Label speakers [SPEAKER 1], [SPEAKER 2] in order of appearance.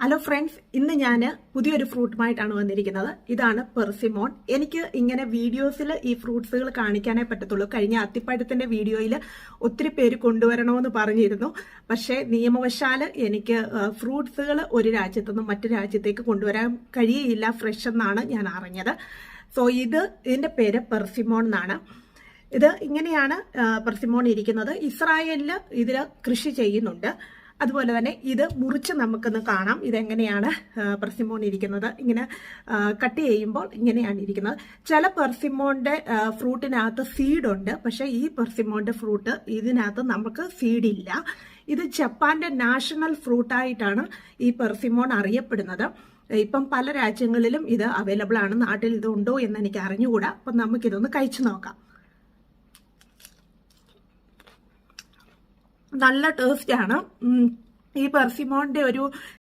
[SPEAKER 1] Hello friends, ഇന്ന് ഞാൻ പുതിയൊരു ഫ്രൂട്ടുമായിട്ടാണ് വന്നിരിക്കുന്നത്. ഇതാണ് പെർസിമോൺ. എനിക്ക് ഇങ്ങനെ വീഡിയോസിൽ ഈ ഫ്രൂട്ട്സുകൾ കാണിക്കാനേ പറ്റത്തുള്ളൂ. കഴിഞ്ഞ അത്തിപ്പഴത്തിന്റെ വീഡിയോയിൽ ഒത്തിരി പേര് കൊണ്ടുവരണമെന്ന് പറഞ്ഞിരുന്നു. പക്ഷേ നിയമവശാൽ എനിക്ക് ഫ്രൂട്ട്സുകൾ ഒരു രാജ്യത്തു നിന്നും മറ്റു രാജ്യത്തേക്ക് കൊണ്ടുവരാൻ കഴിയില്ല ഫ്രഷ് എന്നാണ് ഞാൻ അറിഞ്ഞത്. സോ ഇതിന്റെ പേര് പെർസിമോൺ എന്നാണ്. ഇത് ഇങ്ങനെയാണ് പെർസിമോൺ ഇരിക്കുന്നത്. ഇസ്രായേലിൽ ഇതിൽ കൃഷി ചെയ്യുന്നുണ്ട്. അതുപോലെ തന്നെ ഇത് മുറിച്ച് നമുക്കൊന്ന് കാണാം ഇതെങ്ങനെയാണ് പെർസിമോൺ ഇരിക്കുന്നത്. ഇങ്ങനെ കട്ട് ചെയ്യുമ്പോൾ ഇങ്ങനെയാണ് ഇരിക്കുന്നത്. ചില പെർസിമോണിന്റെ ഫ്രൂട്ടിനകത്ത് സീഡുണ്ട്, പക്ഷെ ഈ പെർസിമോണിന്റെ ഫ്രൂട്ട് ഇതിനകത്ത് നമുക്ക് സീഡില്ല. ഇത് ജപ്പാന്റെ നാഷണൽ ഫ്രൂട്ടായിട്ടാണ് ഈ പെർസിമോൺ അറിയപ്പെടുന്നത്. ഇപ്പം പല രാജ്യങ്ങളിലും ഇത് അവൈലബിൾ ആണ്. നാട്ടിൽ ഇതുണ്ടോ എന്ന് എനിക്ക് അറിഞ്ഞുകൂടാ. അപ്പം നമുക്കിതൊന്ന് കഴിച്ചു നോക്കാം. നല്ല ടേസ്റ്റ് ആണ്. ഈ പെർസിമോണിന്റെ ഒരു